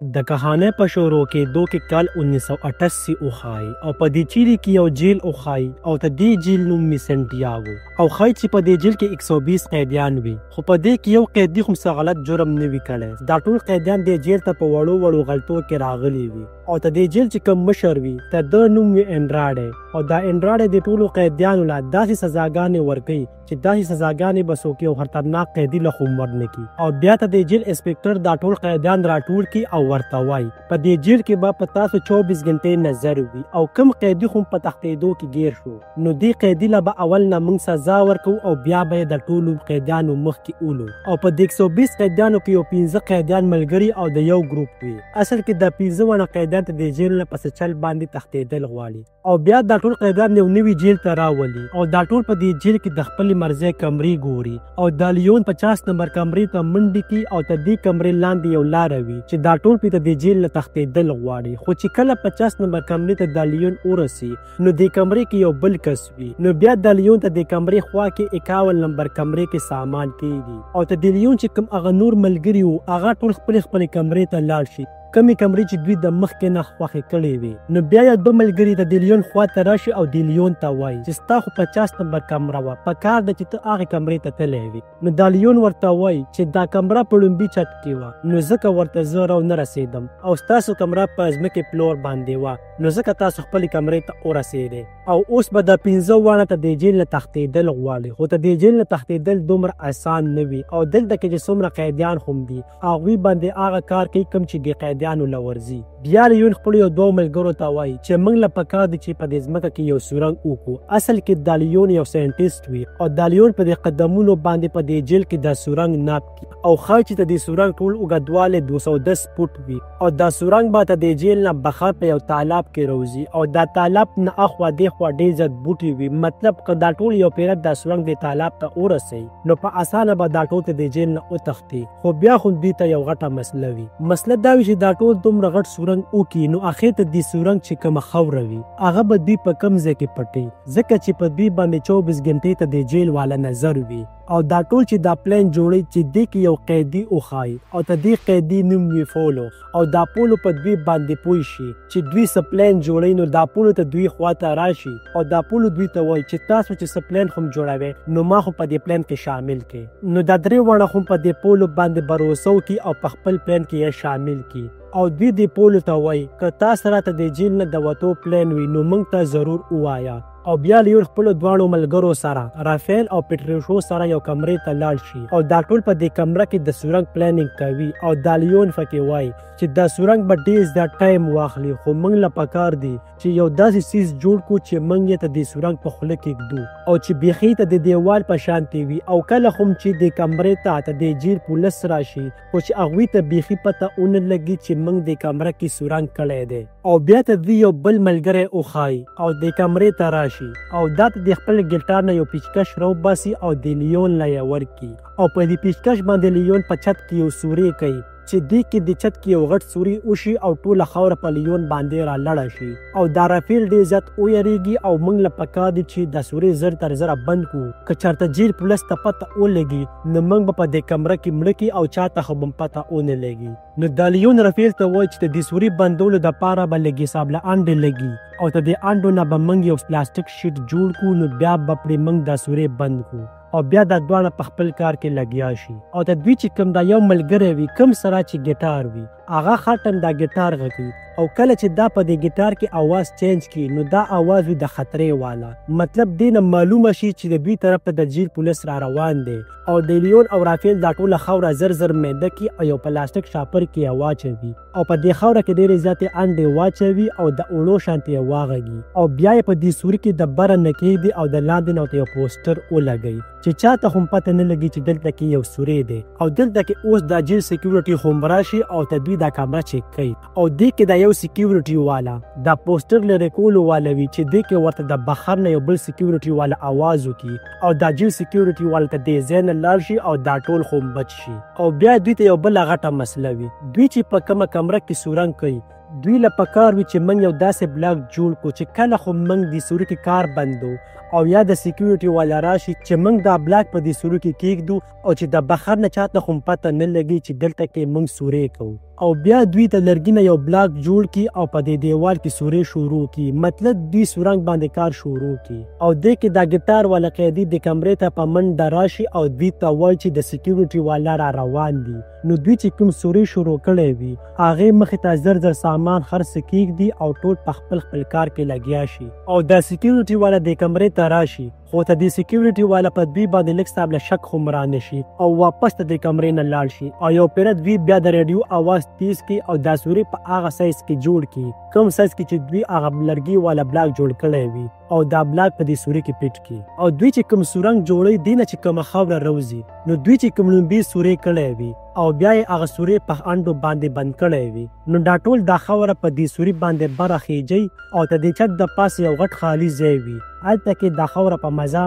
د کهانه په شروع کېدو کې کال 1988 وښایي او په دې چیرې کې یو جیل وښایي او د دې جیل نوم مې سنټیاګو او ښایي چې په دې جیل کې 120 قیدیان وي، خو په دې کې یو قیدي هم څه غلط جرم نه وي کړی. دا ټول قیدیان دې جیل ته په وړو وړو غلطو کې راغلي وي او د دې جیل چې کوم مشر وي د ده نوم وي انډراډی، او دا انډراډی د ټولو قیدیانو له داسې سزاګانې ورکوي چې داسې سزاګانې به څوک یو خطرناک قیدي له خو مړ نه کړي. او بیا ته د جیل انسپکټر دا ټول قیدیان راټول کړي او ورته وایي په دې جیل کې به په تاسو 24 غنټې نظر وي او کوم قیدي هم په تښتېدو کې ګیر شو نو دې قیدي له به اول نه موږ سزا ورکوو او بیا به یې د ټولو قیدیانو مخکې اولو. او په دې 120 قیدیانو کې یو 15 قیدیان ملګري او د یو ګروپ وي. اصل کې د 15 ونه قیدیان ته د جیل نه پس چل باندې تښتېدل غواړي او بیا دا ټول قیدیان یو نوي جیل ته راولي او دا ټول په دې جیل کې د خپلې مرضۍ کمرې ګوري او د لیون 50 نمبر کمرې ته منډې کړي او تر دې کمرې لاندې یو لاره وي چې دا ټول پې ته د جیل نه تښتېدل غواړي. خو چې کله 50 نمبر کمرې ته د لیون ورسي نو دې کمرې کې یو بل کس وي، نو بیا د لیون ته د کمرې خوا کې 51 نمبر کمرې کې سامان کېږي او ته د لیون چې کوم هغه نور ملګري وو هغه ټول خپلې کمرې ته لاړ شي کمې کمرې چې دوی د مخکې نه خوښې کړې وي. نو بیا یو دوه ملګري د لیون خوا ته راشي او د لیون ته وایي چې ستا خو 50 نمبر کمره وه، په کار ده چې ته هغې کمرې ته تللی وي. نو دا لیون ورته وایي چې دا کمره په لومبي چت کې وه نو ځکه ورته زه راونه رسېدم او ستاسو کمره په ځمکې پلور باندې وه نو ځکه تاسو خپلې کمرې ته ورسېدئ. او اوس به د 15 واړه ته د جیل نه تښتېدل غواړي، خو ته د جیل نه تښتېدل دومره اسان نه وي او دلته کې چې څومره قیدیان هم دي هغوی باندې هغه کار کوي کوم چې د قیدیانو له ورځي. بیا لیون خپلو یو دوه ملګرو ته وایي چې موږ له پکار دي چې په دې ځمکه کې یو سورنګ وکړو. اصل کې دا لیون یو ساینټیسټ وي او دا لیون په دې قدمونو باندې په دې جیل کې دا سورنګ ناب کړي او ښایي چې د دې سورنګ ټول اوږدوالی 210 فوټ وي او دا سورنګ به ته د جیل نه بخار په یو تالاب کې روزي او دا تالاب نه اخوا دېخوا ډېر زیات بوټي وي. مطلب که دا ټول یو پیرت دا سورنګ د تالاب ته ورسوي نو په اسانه به دا ټول ته د جیل نه وتښتي. خو بیا خو دوی ته یو غټه مسله وي، مسله دا وي چې دا ټول دومره غټ سورنګ وکړي نو اخر ته دې سورنګ چې کومه خاوره وي هغه به دوی په کوم ځای کې پټي ځکه چې په دوی باندې 24 غنټې ته د جیل والا نظر وي. او دا ټول چې دا پلان جوړي چې دې کې یو قیدي وښایي او ته دې قیدي نوم وي فولو او دا پولو په دوی باندې پوه شي چې دوی څه پلان جوړوي نو دا پولو ته دوی خوا ته راشي او دا پولو دوی ته وایي چې تاسو چې څه پلان هم جوړوئ نو ما خو په دې پلان کې شامل کړئ. نو دا درې واړه هم په دې پولو باندې باروسه وکړي او په خپل پلان کې یې شامل کړي او دوی دې پولو ته وایي که تاسو راته د جیل نه د وتو پلان وي نو موږ ته ضرور ووایه. او بیا لیون خپلو دواړو ملګرو سره رافیل او پټریشو سره یو کمرې ته لاړ شي او دا ټول په دې کمره کې د سورنګ پلانینګ کوي او دا لیون فکې وایي چې دا سورنګ به ډېر زیات ټایم واخلي خو موږ له پکار دی چې یو داسې څیز جوړ کړو چې موږ یې ته د سورنګ په خوله کې ږدو او چې بیخي ته د دیوال په شانتې وي او کله هم چې د کمرې ته د جیل پولیس راشي خو چې هغوی ته بیخي پته ونه لګي چې موږ د کمره کې سورنګ کړی دی. او بیا ته دوی یو بل ملګری وښایي او د کمرې ته راشي او دا ته د خپل ګیټار نه یو پیچکش راوباسي او د لیون له یې ورکړي او په دې پیچکش باندې لیون په چت کې یو سوري کوي چې دې کې د چت کې یو غټ سوري وشي او ټوله خاوره په لیون باندې را لړه شي او دا رافیل ډېر زیات ویریږي او موږ له پکار دي چې دا سوري زر تر زره بند کړو که چېرته جیل پولیس ته پته ولګي نو موږ به په دې کمره کې مړه کړي او چاته خو به پته ونه لګي. نو دا لیون رافیل ته وایي چې د دې سوري بندولو دپاره به لږ حساب له انډې لګي او ته د انډو نه به موږ یو پلاستیک شیټ جوړ کړو نو بیا به پرې موږ دا سوري بند کړو او بیا دا دواړه په خپل کار کې لګیا شي. او د دوی چې کوم دا یو ملګری وي کوم سره چې ګیټار وي هغه خاطم دا ګیټار غږي او کله چې دا په دې ګیټار کې आवाज چینج کړي نو دا आवाज وي د خطرې والا. مطلب دې نه معلومه شي چې د دوی طرف ته د جیل پولیس را روان دی او د لیون او رافیل دا ټوله خاوره زر زر میده کړي او یو پلاستیک شاپر کې یې واچوي او په دې خاوره کې ډېرې زیاتې انډې واچوي او د اوړو شانتې یې واغږي او بیا یې په دې سوري کې د بره نه کېږدي او د لاندې نه ورته یو پوسټر ولګوي چې چاته هم پته نه لګي چې دلته کې یو سوري دی او دلته کې اوس دا جیل سیکیورټي هم راشي او ته دوی دا کمره چیک کوي او دې کې دا یو سیکیورټي والا دا پوسټر لرې کولو والا وي چې دې کې ورته د بخار نه یو بل سیکیورټي والا आवाज وکړي او دا جیل سیکیورټي والا ته دې ځای نه لاړ شي او دا ټول خو بچ شي. او بیا دوی ته یو بله غټه مسله وي دوی چې په کومه کمره کې سورنګ کوي دوی له پکار وي چې موږ یو داسې بلاک جوړ کړو چې کله خو موږ د سوري کې کار بندو او یا د سیکیورټي والا راشي چې موږ دا بلاک په دې سوري کې کېږدو او چې د بخار نه چاته خو پته نه لګي چې دلته کې موږ سوري کوو او بیا دوی ته لرګي نه یو بلاک جوړ کړي او په دې دیوال کې سورې شروع کړي، مطلب دوی سورنګ باندې کار شروع کړي. او دې کې دا ګټار والا قیدي د کمرې ته په منډه راشي او دوی ته وایي چې د سکیورټي والا را روان دي. نو دوی چې کوم سورې شروع کړی وي هغې مخې ته زر زر سامان خرڅ کېږدي او ټول په خپل کار کې لګیا شي. او دا سکیورټي والا د کمرې ته راشي خو ته د سکیورټي والا په دوی باندې لږ صاحب له شک هم رانشي او واپس ته د کمرې نه لاړ شي. او یو پیره دوی بیا د ریډیو اواز تیز کړي او دا سورې په هغه سایز کې جوړ کړي کوم سایز کې چې دوی هغه لرګي والا بلاک جوړ کړی وي او دا بلاک په دې سورې کې پټ کړي. او دوی چې کوم سورنګ جوړوي دې نه چې کومه خاوره روزي نو دوی چې کوم لومبي سورې کړی وي او بیا یې هغه سورې په انډو باندې بند کړی وي نو دا ټول دا خاوره په دې سورې باندې بره خیجي او ته د چت د پاسه یو غټ خالي ځای وي هلته کې دا خاوره په مزه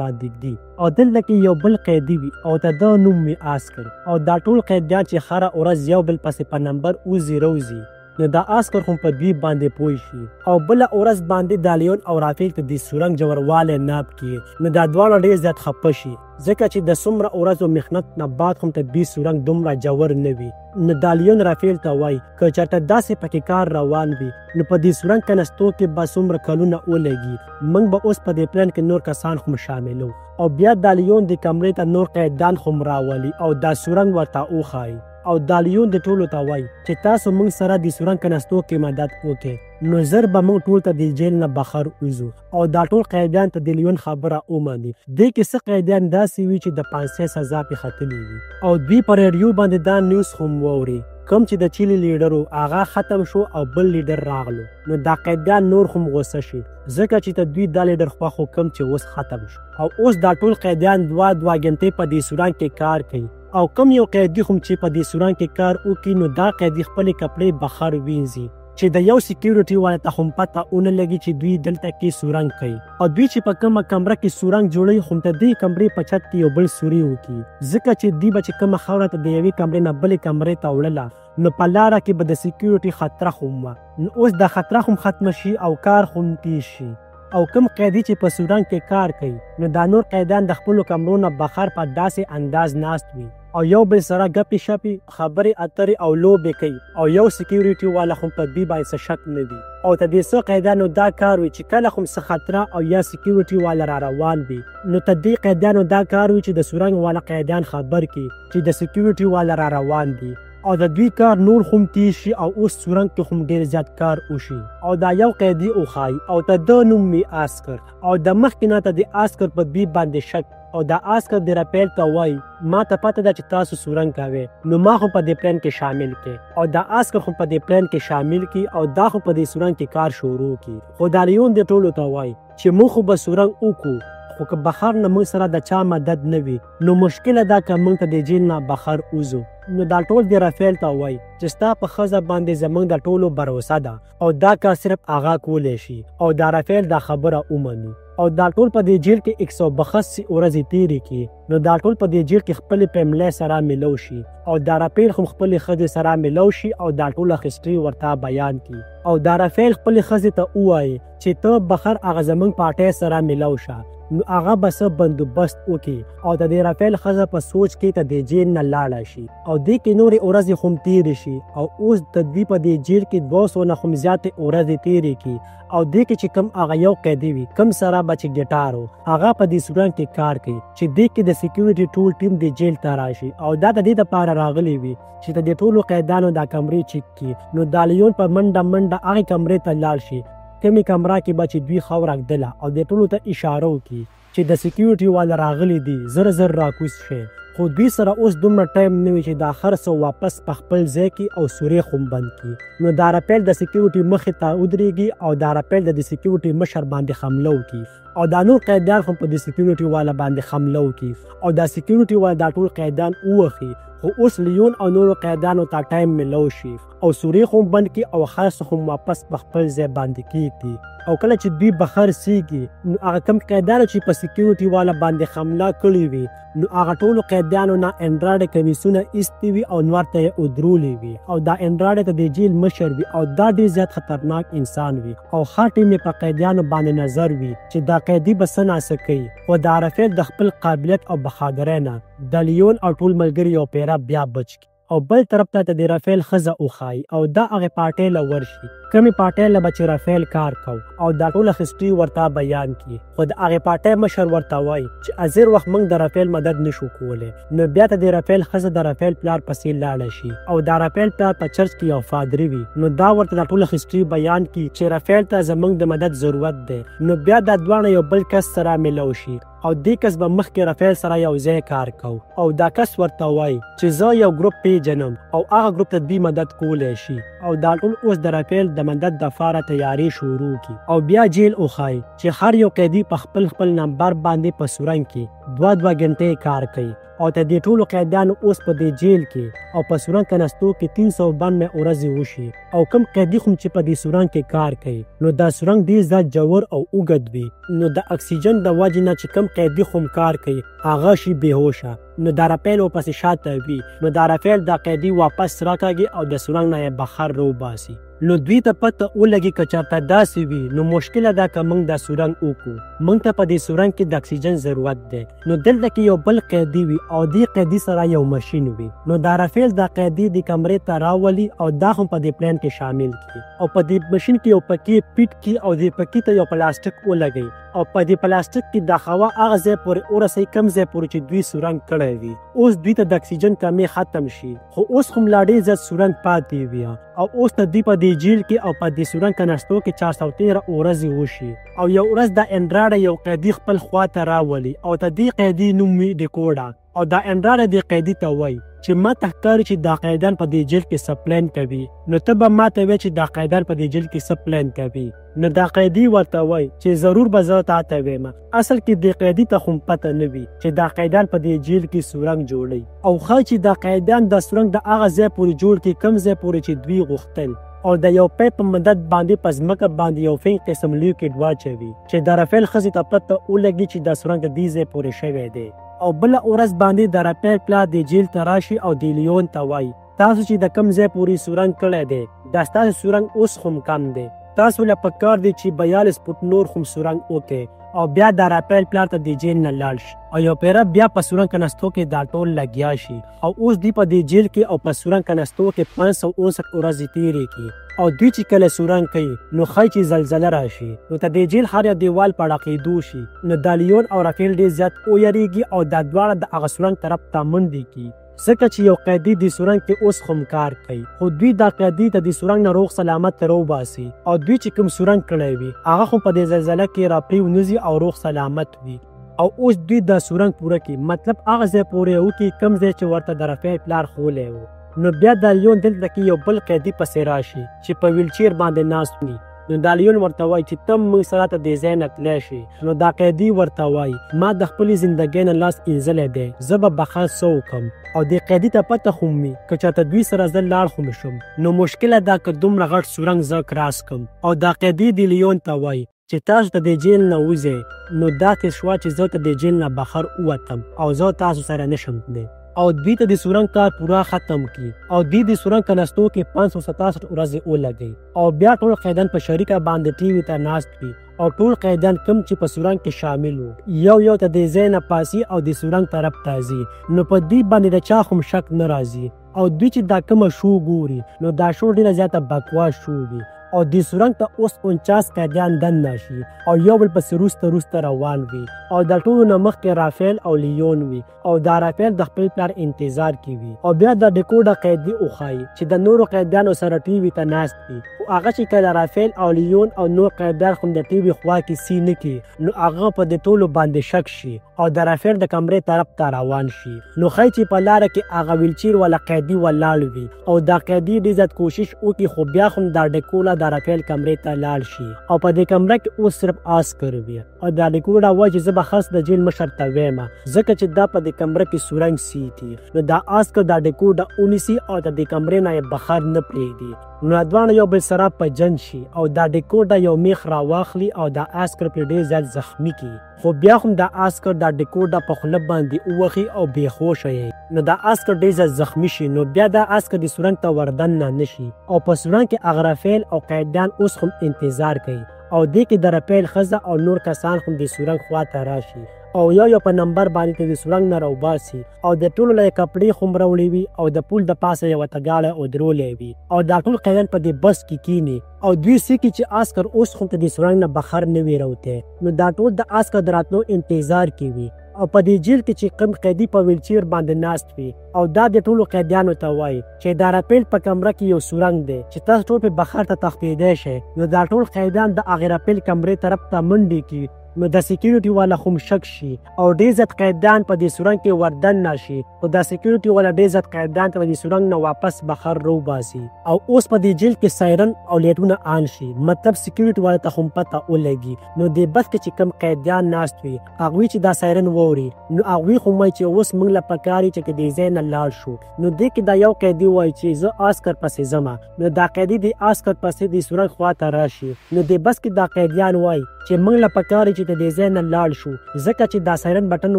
باندې ږدي. او دلته کې یو بل قیدي وي او ته دا نوم مې آسکر او دا ټول قیدیان چې هره ورځ یو بل پسې په نمبر اوزي روزي نو دا آسکر هم په دوی باندې پوه شي او بله ورځ باندې دا لیون او رافیل ته د سورنګ جوړوالی ناب کړي نو دا دواړه ډېر زیات خفه شي ځکه چې د څومره ورځو محنت نه بعد هم ته دوی سورنګ دومره جوړ نه وي. نو دا لیون رافیل ته وایي که چېرته داسې پکې کار روان وي نو په دې سورنګ کنستو کې به څومره کلونه ولګي موږ به اوس په دې پلان کې نور کسان هم شاملو. او بیا دا لیون د کمرې ته نور قیدان هم راولي او دا سورنګ ورته وښایي او دا لیون د ټولو ته وایي چې تاسو موږ سره د سورنګ کنستو کې مدد وکړئ نو زر به موږ ټول ته د جیل نه بهر وځو. او دا ټول قیدیان ته د لیون خبره ومني. دې کې څه قیدیان داسې وي چې د 500 سزا پې ختلې وي او دوی په ریډیو باندې دا نیوز هم واوري کوم چې د چیلي لیډر هغه ختم شو او بل لیډر راغلو. نو دا قیدیان نور هم غوسه شي ځکه چې ته دوی دا لیډر خوښ و کوم چې اوس ختم شو. او اوس دا ټول قیدیان دوه ګنټې په دې سورنګ کې کار کوي او کم یو قیدي هم چې په دې سورنګ کې کار وکړي نو دا قیدي خپلې کپړې بهر وینځي چې د یو سکیورټي والا ته هم پته ونه لګي چې دوی دلته کې سورنګ کوي. او دوی چې په کومه کمره کې سورنګ جوړوي هم ته دې کمرې په چت کې یو بل سوري وکړي ځکه چې دوی به چې کومه خاوره ته د یوې کمرې نه بلې کمرې ته وړله نو په لاره کې به د سکیورټي خطره هم وه نو اوس دا خطره هم ختمه شي او کار هم تیز شي. او کوم قیدي چې په سورنګ کې کار کوي نو دا نور قیدان د خپلو کمرو نه بهر په داسې انداز ناست وي او یو بل سره ګپې شپې خبرې اترې او لوبې کوي او یو سکیورټي والا هم په دوی باندې څه شک نه وي. او ته دې څو قیدانو دا کار وي چې کله هم څه خطره او یا سکیورټي والا را روان وي نو ته دې قیدانو دا کار وي چې د سورنګ والا قیدان خبر کړي چې د سکیورټي والا را روان دي او د دوی کار نور هم تیز شي او اوس سورنګ کې هم ډېر زیات کار وشي. او دا یو قیدي وښایي او ته دا نوم مې آسکر او د مخکې نه ته د آسکر په دوی باندې شک او دا آسکر د راپیل ته وایي ما ته پته ده چې تاسو سورنګ کوئ نو ما هم په دې پلان کې شامل کړئ. او دا آسکر هم په دې پلان کې شامل کړي او دا خو په دې سورنګ کې کار شروع کړي. خو دا لیون د ټولو ته وایي چې موږ خو به سورنګ وکړو خو که بهر نه موږ سره د چا مدد نه وي نو مشکله ده که موږ ته د جیل نه بهر وځو. نو دا ټول د رافیل ته وایي چې ستا په ښځه باندې زموږ د ټولو بروسه ده او دا کار صرف هغه کولی شي. او دا رافیل دا خبره ومني او دا ټول په دې جیل کې 182 ورځې تیرې کړي نو دا ټول په دې جیل کې خپلې فیملۍ سره ملو شي او دا رافیل هم خپلې ښځې سره ملو شي او دا ټوله هسټري ورته بیان کړي. او دا رافیل خپلې ښځې ته ووایي چې ته بهر هغه زموږ پارټۍ سره ملو شه نو هغه به څه بندوبست وکړي او د دې رافیل ښځه په سوچ کې ته د جیل نه لاړه شي او دې کې نورې ورځې هم تیرې شي او اوس د دوی په دې جیل کې 200 نه هم زیاتې ورځې تیرې کړي او دې کې چې کوم هغه یو قیدي وي کوم سره به چې ګټار و هغه په دې سورنګ کې کار کوي چې دې کې د سکیورټي ټول ټیم د جیل ته راشي او دا د دې دپاره راغلی وي چې د دې ټولو قیدانو دا کمرې چیک کړي. نو دا لیون په منډه هغې کمرې ته لاړ شي کومې کمره کې به چې دوی خاوره ږدله او دې ټولو ته اشاره وکړي چې د سکیورټي والا راغلی دي زر راکوز شي. خو دوی سره اوس دومره ټایم نه وي چې دا هر څه واپس په خپل ځای کې او سورې هم بند کړي. نو دا راپیل د سکیورټي مخې ته ودرېږي او دا راپیل د سکیورټي مشر باندې حمله وکړي او دا نور قیدان هم په د سکیورټي والا باندې حمله وکړي او دا سکیورټي والا دا ټول قیدان ووخي. خو اوس لیون او نورو قیدانو ته ټایم ملو شي او سورې هم بند کړي او هر څه هم واپس په خپل ځای باندې کېږدي. او کله چې دوی بهر سیږي نو هغه کم قیدانو چې په سکیورټي والا باندې حمله کړې وي نو هغه ټولو قیدانو نه انډراډ کمیسونه ایستي وي او نور ته یې ودرولي وي او دا انډراډ ته د جیل مشر وي او دا ډېر زیات خطرناک انسان وي او هر ټیم یې په قیدیانو باندې نظر وي چې دا قیدي به څه ناسه کوي. خو دا رافیل د خپل قابلیت او بهادرۍ نه د لیون او ټول ملګري یو پیره بیا بچ کړي. او بل طرف ته د رافیل ښځه وښایي او دا هغې پارټۍ له ورشي کومې پارټۍ له به چې رافیل کار کو او دا ټوله هسټري ورته بیان کړي. خو د هغې پارټۍ مشر ورته وایي چې ازیر وخت موږ د رافیل مدد نشو کولی. نو بیا ته د رافیل ښځه د رافیل پلار پسې لاړه شي او دا رافیل پلار په چرچ کې یو پادري وي. نو دا ورته دا ټوله هسټري بیان کړي چې رافیل ته زموږ د مدد ضرورت دی. نو بیا دا دواړه یو بل کس سره ملو شي او دې کس به مخکې رافیل سره یو ځای کار کو او دا کس ورته وایي چې زه یو ګروپ پیژنم او هغه ګروپ ته دوی مدد کولی شي او دا ټول اوس د رافیل د مدد دپاره تیاری شروع کړي او بیا جیل وښایي چې هر یو قیدي په خپل نمبر باندې په سورنګ کې 2 غنټې کار کوي او ته دې ټولو قیدیانو اوس په دې جیل کې او په سورنګ کېناستو کې 392 ورځې وشي او کوم قیدي خو چې په دې سورنګ کې کار کوي نو دا سورنګ ډېر زیات جوړ او اوږد وي. نو د اکسیجن د وجې نه چې کوم قیدي خو کار کوي هغه شي بېهوشه. نو دا رافیل ورپسې شاته وي. نو دا رافیل دا قیدي واپس راکاږي او د سورنګ نه یې بهر روباسي. نو دوی ته پته ولګي که چېرته داسې وي نو مشکله ده که موږ دا سورنګ وکړو. موږ ته په دې سورنګ کې د اکسیجن ضرورت دی. نو دلته کې یو بل قیدي وي او دې قیدي سره یو ماشین وي. نو دا رافیل دا قیدي د کمرې ته راولي او دا هم په دې پلان کې شامل کړي او په دې ماشین کې یو پکې پیټ کړي او دې پکې ته یو پلاستیک ولګوي او په دې پلاستیک کې د هوا هغه ځای پورې ورسوي کوم ځای پورې چې دوی سورنګ کړی وي. اوس دوی ته د اکسیجن کمې ختم شي خو اوس هم لا ډېر زیات سورنګ پاتې وي او اوس ته دوی په دې جیل کې او په دې سورنګ کېناستو کې 413 ورځې وشي او یو ورځ د انډراډه یو قیدي خپل خوا ته راولي او ته دې قیدي نوم وي ډیکوډا او دا انډراډه دې قیدي ته وایي چې ما ته ښکاري چې دا قیدیان په دې جیل کې څه پلان کوي. نو ته به ما ته وایې چې دا قیدیان په دې جیل کې څه پلان کوي. نو دا قیدي ورته وایي چې ضرور به زه تا ته وایم. اصل کې دې قیدي ته خو پته نه وي چې دا قیدیان په دې جیل کې سورنګ جوړوي او ښایي چې دا قیدیان دا سورنګ د هغه ځای پورې جوړ کړي کوم ځای پورې چې دوی غوښتل او د یو پیپ په مدد باندې په ځمکه باندې یو فین قسم لیکوډ واچوي چې د رافیل ښځې ته پته ولګي چې دا سورنګ دې ځای پورې شوی دی. او بله ورځ باندې د رافیل پلار د جیل ته راشي او د لیون ته وایي تاسو چې د کوم ځای پورې سورنګ کړی دی دا ستاسو سورنګ اوس هم کم دی. تاسو له پکار دی چې 42 فوټ نور هم سورنګ وکړئ او بیا د رافیل پلار ته د جیل نه لاړ شي او یو پیره بیا په سورنګ کېناستو کې دا ټول لګیا شي او اوس دوی په دې جیل کې او په سورنګ کېناستو کې 559 ورځې تېرې کړي او دوی چې کله سورنګ کوي نو ښایي چې زلزله راشي نو ته د جیل هر یو دیوال په ډاقېدو شي. نو دا لیون او رافیل ډېر زیات ویریږي او دا دواړه د هغه سورنګ طرف ته منډې کړي ځکه چې یو قیدي د سورنګ کې اوس هم کار کوي خو دوی دا قیدي ته د سورنګ نه روغ سلامت روباسي او دوی چې کوم سورنګ کړی وي هغه خو په دې زلزله کې راپریونځي او روغ سلامت وي او اوس دوی دا سورنګ پوره کړي مطلب هغه ځای پورې وکړي کوم ځای چې ورته د رافیل پلار ښولی و. نو بیا دا لیون دلته کې یو بل قیدي پسې راشي چې په ویلچیر باندې ناست وي. نو دا لیون ورته وایي چې ته موږ سره ته دې ځای نه تللی شي. نو دا قیدي ورته وایي ما د خپلې زندګۍ نه لاس اینځلی دی زه به بخښه څه وکړم او دې قیدي ته پته خو وي که چېرته دوی سره زه لاړ خو مې شم نو مشکله ده که دومره غټ سورنګ زه کراس کړم. او دا قیدي د لیون ته وایي چې تاسو ته د جیل نه وځئ نو داسې شوه چې زه ته د جیل نه بهر ووتم او زه تاسو سره نشم تللی او دوی ته د سورنګ کار پوره ختم کړي او دوی د سورنګ کېناستو کې 567 ورځې ولګوي او بیا ټول قیدیان په شریکه باندې ټي وي ته ناست وي او ټول قیدیان کوم چې په سورنګ کې شامل وو یو ته د ځای نه پاسي او د سورنګ طرف ته ځي. نو په دې باندې د چا هم شک نه راځي او دوی چې دا کومه شو ګوري نو دا شو ډېره زیاته بکواس شو وي او د سورنګ ته اوس 49 قیدیان دننه شي او یو بل پسې روسته روان وي او د ټولو نه مخکې رافیل او لیون وي او دا رافیل د خپل پلار انتظار کې وي او بیا د ډیکوډا قیدي وښایي چې د نورو قیدیانو سره ټي وي ته ناست وي خو هغه چې کله رافیل او لیون او نور قیدیان هم د ټي وي خوا کې سي نه کړي نو هغه په دې ټولو باندې شک شي او د رافیل د کمرې طرف ته روان شي. نو ښایي چې په لاره کې هغه ویلچیر والا قیدي ولاړ وي او دا قیدي ډېر زیات کوشش وکړي خو بیا هم دا ډیکوډا د رافیل کمرې ته لاړ شي او په دې کمره کې اوس صرف آسکر وي او دا ډیکوډا وایي چې زه به خاص د جیل مشر ته وایم ځکه چې دا په دې کمره کې سورنګ سیتي. نو دا آسکر دا ډیکوډا ونیسي او د دې کمرې نه یې بهر نه پرېږدي. نو دواړه یو بل سره په جنګ شي او دا ډیکوډا یو میخ راواخلي او دا آسکر پرې ډېر زیات زخمي کړي خو بیا هم دا آسکر دا ډیکوډا په خوله باندې ووخي او بېهوشه یې. نو دا آسکر ډېر زیات زخمي شي نو بیا دا آسکر د سورنګ ته وردننه نه شي او په سورنګ کې هغه رافیل او قیدیان اوس هم انتظار کوي او دې کې د رافیل ښځه او نور کسان هم د سورنګ خوا ته راشي او یو په نمبر باندې د سورنګ نه راوباسي او د ټولو له کپړې خو مروړې وي او د پول د پاسه یوه تګاړه ودرولې وي او دا ټول قیدیان په دې بس کې کینی او دوی سکي چې عسکر اوس خو ته د سورنګ نه بهر نه وي راوته نو دا ټول د عسکر د راتلو انتظار کوي او په دې جیل کې چې کم قیدي په ویلچیر باندې ناست وي او دا د ټولو قیدیانو ته وایي چې دا راپیل په کمره کې یو سورنګ دی چې تاسو ټول په بهر ته تښتېدی شئ نو دا ټول قیدیان د هغې راپیل کمرې طرف ته منډې کړي نو د سکیورټي والا خو شک شي او ډېر زیات قیدیان په دې سورنګ کې وردن نشي خو دا سکیورټي والا ډېر زیات قیدیان ته په دې سورنګ نه واپس بهر روباسي او اوس په دې جیل کې سایرن او لیټونه آن شي مطلب سکیورټي والا ته هم پته ولګي نو دې بس کې چې کم قیدیان ناست وي هغوی چې دا سایرن واوري نو هغوی خو وایي چې اوس موږ له پکار یې چې دې ځای نه لاړ شو نو دې کې دا یو قیدي وایي چې زه عسکر پسې ځمه نو دا قیدي د عسکر پسې د سورنګ خواته راشي نو دې بس کې دا قیدیان وایي چې موږ له پکار یې چې دې ځای نه لاړ شو ځکه چې دا سایرن بټن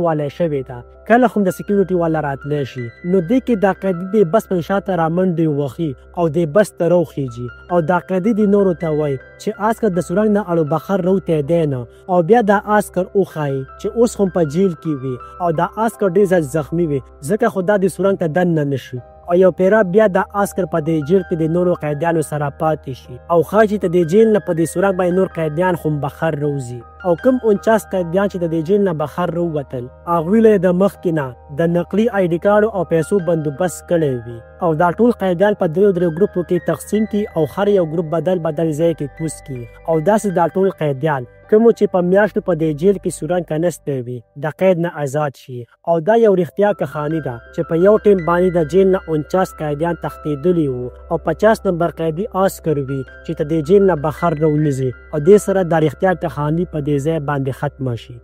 والی شوې ده کله هم د سکیورټي والا راتلی شي نو دې کې دا قیدي د بس په شاته رامنډې وخي او د بس ته راوخیږي او دا قیدي د نورو ته وایي چې عسکر د سورنګ نه اړو بهر روتی دی نه او بیا دا عسکر وښایي چې اوس هم په جیل کې وي او دا عسکر ډېر زیات زخمي وي ځکه خو دا د سورنګ ته دننه نه شي او یو پیرا بیا د عسکر په دې جیل کې د نورو قیدیانو سره پاتې شي او ښایي چې د جیل نه په دې سورنګ باندې نور قیدیان خو بهر روځي او کوم 49 قیدیان چې د دې جیل نه بهر رووتل هغوی له د مخکې نه د نقلي آی ډي کارډو او پیسو بندوبست کړی وي او دا ټول قیدیان په درې ګروپو کې تقسیم کړي او هر یو ګروپ بدل ځای کې کوز کړي او داسې دا ټول قیدیان کومو چې په میاشتو په دې جیل کې سورنګ کنستی وي د قید نه آزاد شي او دا یو رښتیا کهاني ده چې په یو ټیم باندې د جیل نه 49 قیدیان تښتېدلي وو او 50 نمبر قیدي عسکر وي چې د دې جیل نه بهر راونیسي او دې سره دا رښتیا کهاني په دې ځای باندې ختمه شي